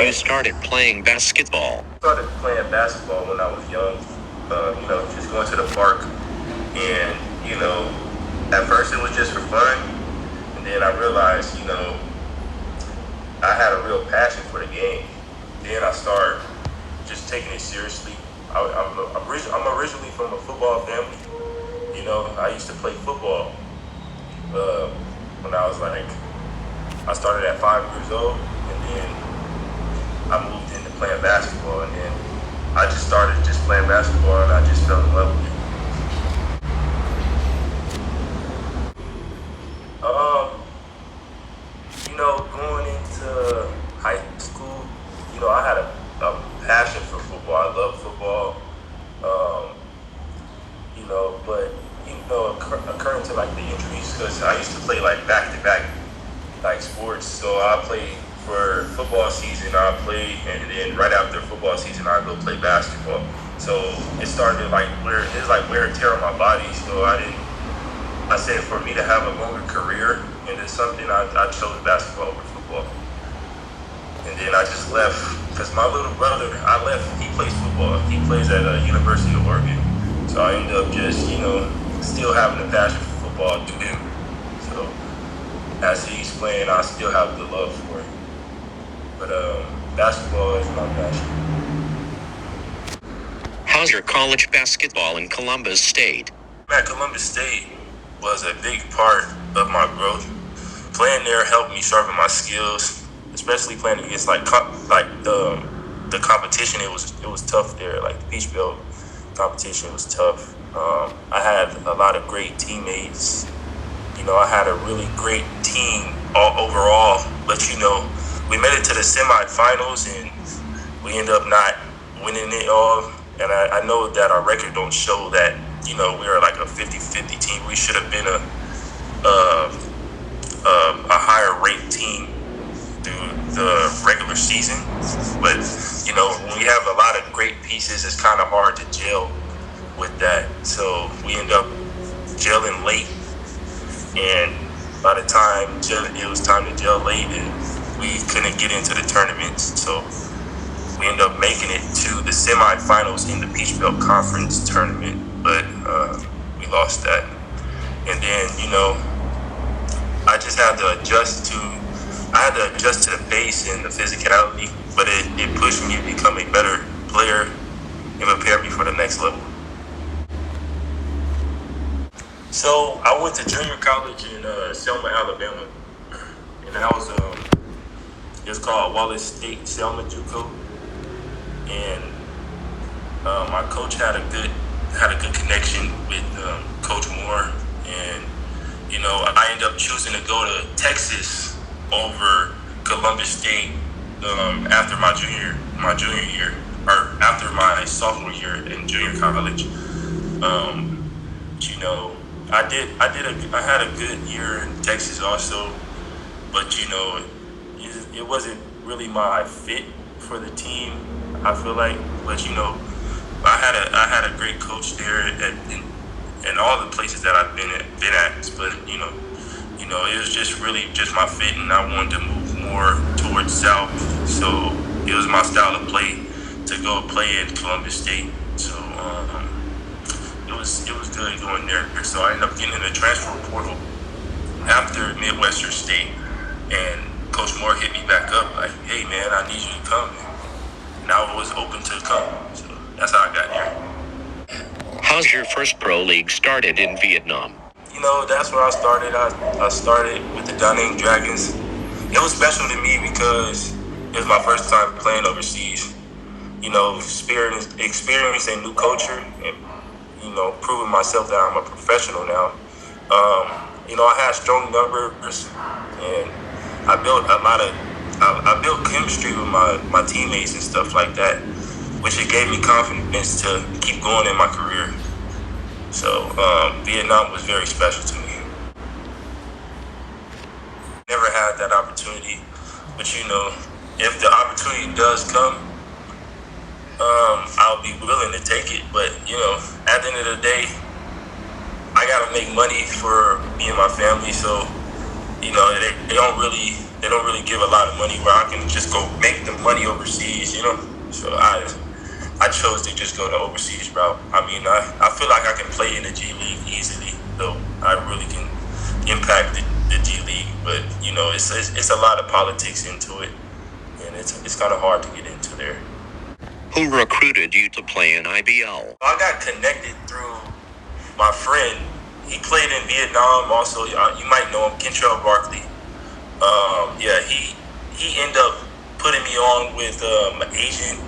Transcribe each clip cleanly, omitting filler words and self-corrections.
you started playing basketball? I started playing basketball when I was young, just going to the park. And, at first it was just for fun. And then I realized, I had a real passion for the game. Then I started just taking it seriously. I'm originally from a football family. I used to play football when I started at 5 years old, and then I moved into playing basketball, and then I just started playing basketball, and I just fell in love with it. Going into high school, I had a passion for football. I love football. But occurring to the injuries, because I used to play back-to-back sports. So I played for football season, and then right after football season, I go play basketball. So it started wear and tear on my body. So I said for me to have a longer career into something, I chose basketball over football. And then I just left, because my little brother, he plays football. He plays at University of Oregon. So I ended up still having a passion for football through him. So as he's playing, I still have the love for it. But basketball is my passion. How's your college basketball in Columbus State? At Columbus State was a big part of my growth. Playing there helped me sharpen my skills, especially playing against the competition. It was tough there. The Peach Belt competition was tough. I had a lot of great teammates. I had a really great team overall, but we made it to the semifinals and we ended up not winning it all. And I know that our record don't show that, we were like a 50-50 team. We should have been a higher ranked team through the regular season. But, when we have a lot of great pieces, it's kind of hard to gel with that. So we end up gelling late. And by the time it was time to gel late, and we couldn't get into the tournaments. So we ended up making it to the semifinals in the Peach Belt Conference tournament, but we lost that. And then, I just had to adjust to the pace and the physicality, but it pushed me to become a better player and prepare me for the next level. So I went to junior college in Selma, Alabama, and that was it's called Wallace State Selma JUCO. And my coach had a good connection with Coach Moore, and I ended up choosing to go to Texas over Columbus State after my junior year, or after my sophomore year in junior college. I had a good year in Texas also, but it wasn't really my fit for the team, I feel like. But I had a great coach there in all the places that I've been at. But it was just really just my fit, and I wanted to move more towards South. So it was my style of play to go play at Columbus State. So it was good going there. So I ended up getting in the transfer portal after Midwestern State, and Coach Moore hit me back up like, "Hey man, I need you to come." And I was open to come. So that's how I got here. How's your first pro league started in Vietnam? That's where I started. I started with the Da Nang Dragons. It was special to me because it was my first time playing overseas. Experiencing a new culture and, proving myself that I'm a professional now. I had strong numbers, and I built chemistry with my teammates and stuff like that, which it gave me confidence to keep going in my career. So Vietnam was very special to me. Never had that opportunity, but if the opportunity does come, I'll be willing to take it. But at the end of the day, I gotta make money for me and my family. So they don't really they don't really give a lot of money where I can just go make the money overseas, you know. So I chose to just go the overseas route. I mean, I feel like I can play in the G League easily, though I really can impact the G League. But you know, it's a lot of politics into it, and it's kind of hard to get into there. Who recruited you to play in IBL? I got connected through my friend. He played in Vietnam. Also, you might know him, Kentrell Barkley. Yeah, he ended up putting me on with an agent,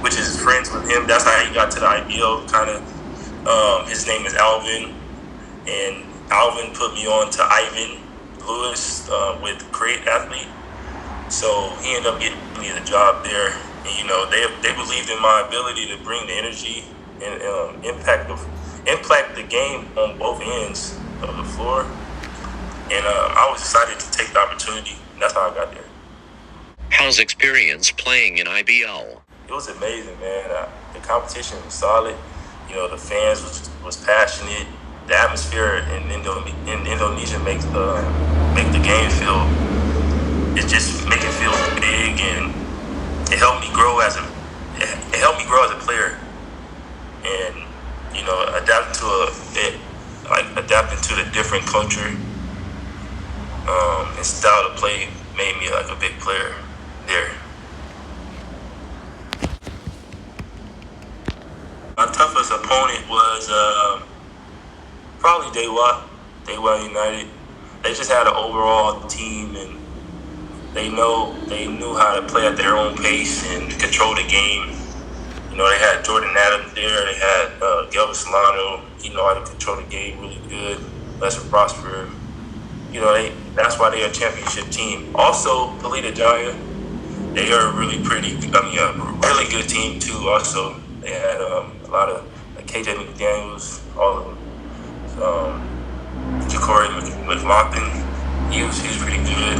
which is friends with him. That's how he got to the IBL, kind of. His name is Alvin, and Alvin put me on to Ivan Lewis with Create Athlete. So he ended up getting me the job there. And, you know, they believed in my ability to bring the energy and impact the game on both ends of the floor. And I was excited to take the opportunity. And that's how I got there. How's experience playing in IBL? It was amazing, man. The competition was solid. You know, the fans was passionate. The atmosphere in Indonesia makes the game feel. It just make it feel big, and it helped me grow as a player. And you know, adapting to the different culture and style of play made me like a big player there. My toughest opponent was probably Daewoo United. They just had an overall team, and they knew how to play at their own pace and control the game. You know, they had Jordan Adams there. They had Gelvin Solano. He know how to control the game really good. Lester Prosper. You know, that's why they're a championship team. Also, Pelita Jaya, they are a really really good team too. Also, they had a lot of KJ McDaniels, all of them. Ja'Cory McLaughlin, he was pretty good.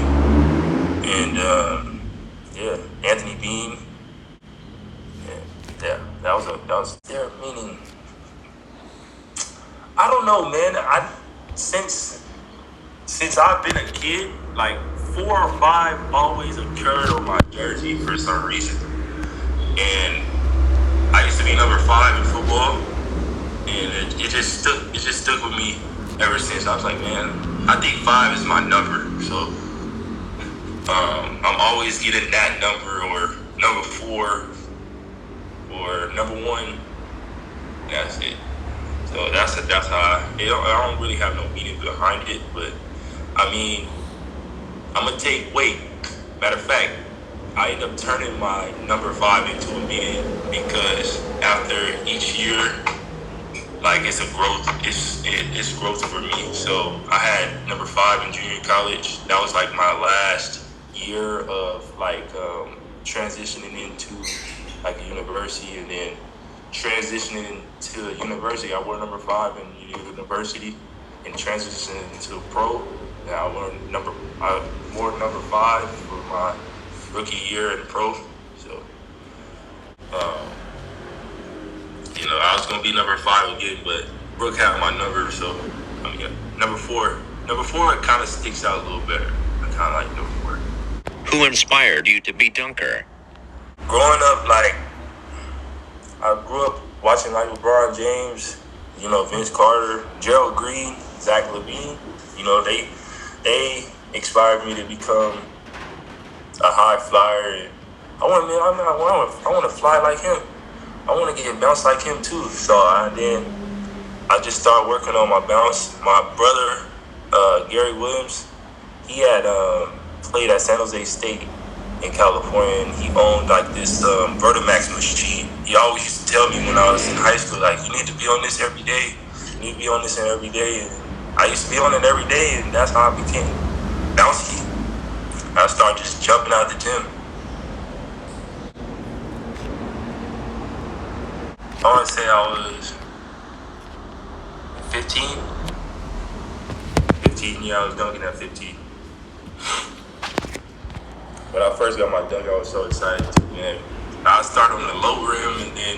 And Anthony Bean. Yeah, that was their meaning. I don't know, man. Since I've been a kid, like 4 or 5 always occurred on my jersey for some reason. And I used to be number 5 in football, and it just stuck with me ever since. I was like, man, I think 5 is my number. So I'm always getting that number, or number 4, or number 1. That's it. So that's how I don't really have no meaning behind it, but I mean, I'm gonna take weight. Matter of fact, I end up turning my number 5 into a meaning, because after each year, like, it's a growth. It's growth for me. So I had number 5 in junior college. That was like my last year of like transitioning into like a university, and then transitioning to university. I wore number 5 in university, and transitioning into pro. And I wore number 5 for my rookie year in pro. So you know, I was gonna be number 5 again, but Brooke had my number, so I mean, number 4. Number 4 kind of sticks out a little better. I kind of like number 4. Who inspired you to be dunker? Growing up, like, I grew up watching like LeBron James, you know, Vince Carter, Gerald Green, Zach LaVine. You know, they inspired me to become a high flyer. And I want to fly like him. I want to get bounced like him too. So then I just started working on my bounce. My brother, Gary Williams, he had played at San Jose State in California, and he owned like this Vertimax machine. He always used to tell me when I was in high school, like, you need to be on this every day. You need to be on this every day. And I used to be on it every day, and that's how I became bouncy. I started just jumping out the gym. I want to say I was 15. Yeah, I was dunking at 15. When I first got my dunk, I was so excited too, man. I started on the low rim, and then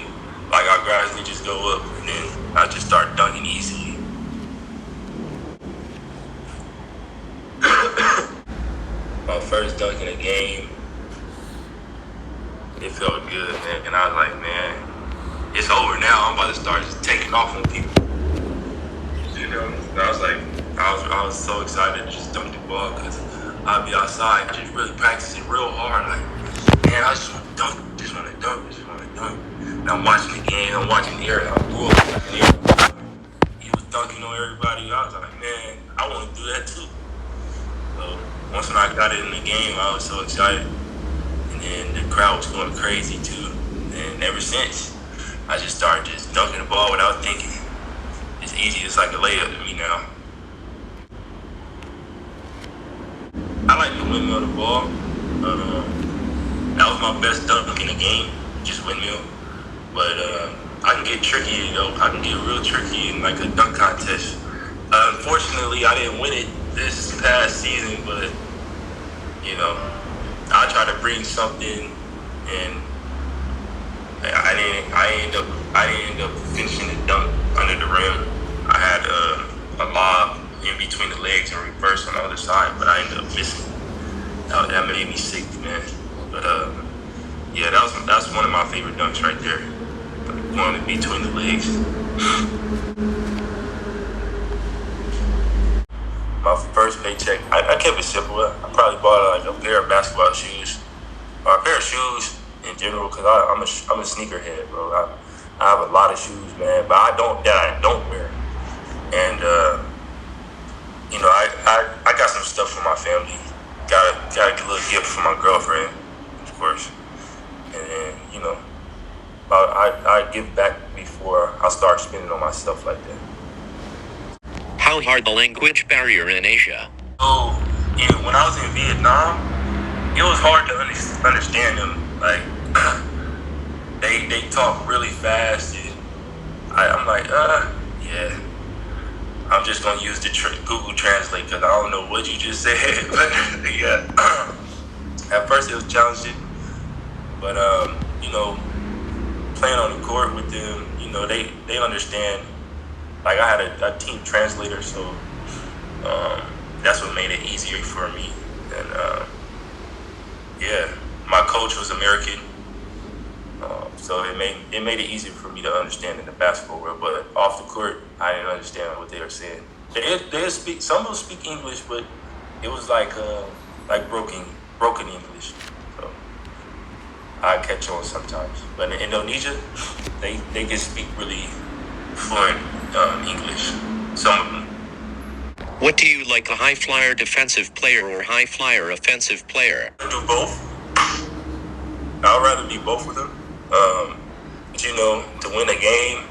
like I gradually just go up, and then I just start dunking easily. first dunk in a game, it felt good, man. And I was like, man, it's over now. I'm about to start just taking off on people. You know, and I was like, I was so excited to just dunk the ball because I'd be outside just really practicing real hard. Like, man, I just want to dunk, just want to dunk, just want to dunk. And I'm watching the game, I'm watching the air, and I blew up in the air. He was dunking on everybody. I was like, man, I want to do that too. So once when I got it in the game, I was so excited. And then the crowd was going crazy too. And ever since, I just started just dunking the ball without thinking. It's easy, it's like a layup to me now. I like the windmill the ball. That was my best dunk in the game, just windmill. But I can get tricky, though. I can get real tricky in like a dunk contest. Unfortunately, I didn't win it this past season, but you know, I tried to bring something, and I didn't end up finishing the dunk under the rim. I had a lob in between the legs and reverse on the other side, but I ended up missing. That made me sick, man. But yeah, that's one of my favorite dunks right there. Going in between the legs. My first paycheck, I kept it simple. I probably bought like a pair of basketball shoes, or a pair of shoes in general, because I'm a sneakerhead, bro. I have a lot of shoes, man, but I don't wear. And you know, I got some stuff for my family. Got a little gift for my girlfriend, of course. And then, you know, I give back before I start spending on myself like that. How hard the language barrier in Asia? So, when I was in Vietnam, it was hard to understand them. Like, they talk really fast, and I'm like, yeah. I'm just gonna use the Google Translate because I don't know what you just said. But yeah, at first it was challenging, but you know, playing on the court with them, you know, they understand. Like I had a team translator, so that's what made it easier for me. And yeah, my coach was American. So it made it easier for me to understand in the basketball world, but off the court, I didn't understand what they were saying. They speak, some of them speak English, but it was like broken English. So I catch on sometimes. But in Indonesia, they can speak really fluent English. Some of them. What do you like, a high flyer defensive player or high flyer offensive player? I do both. I'd rather be both of them. But you know, to win a game,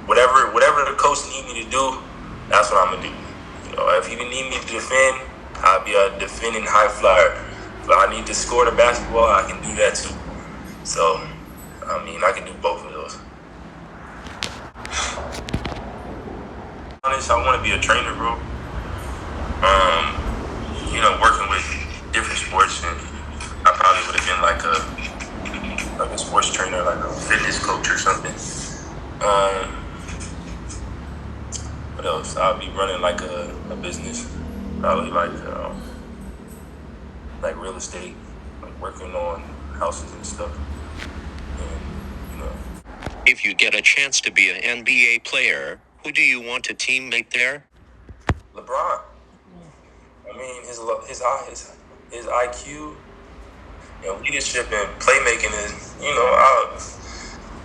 whatever the coach need me to do, that's what I'm gonna do. You know, if he need me to defend, I'll be a defending high flyer. If I need to score the basketball, I can do that too. So, I mean, I can do both of those. Honest, I want to be a trainer, bro. You know, working with different sports, and I probably would have been like a sports trainer, like a fitness coach or something. What else? I'll be running like a business, probably like real estate, like working on houses and stuff. And, you know. If you get a chance to be an NBA player, who do you want to teammate there? LeBron. I mean, his IQ and leadership and playmaking is, you know,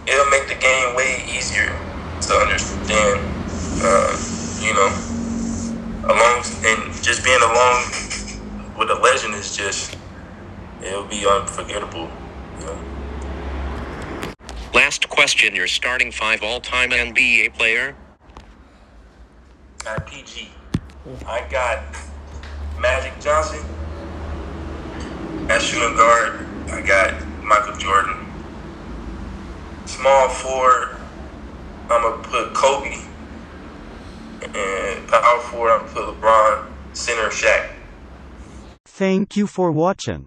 it'll make the game way easier to understand. You know, and just being along with a legend is it'll be unforgettable. You know? Last question, your starting 5 all-time NBA player? At PG, I got Magic Johnson. At shooting guard, I got Michael Jordan. Small forward, I'm going to put Kobe. And power forward, I'm going to put LeBron. Center, Shaq. Thank you for watching.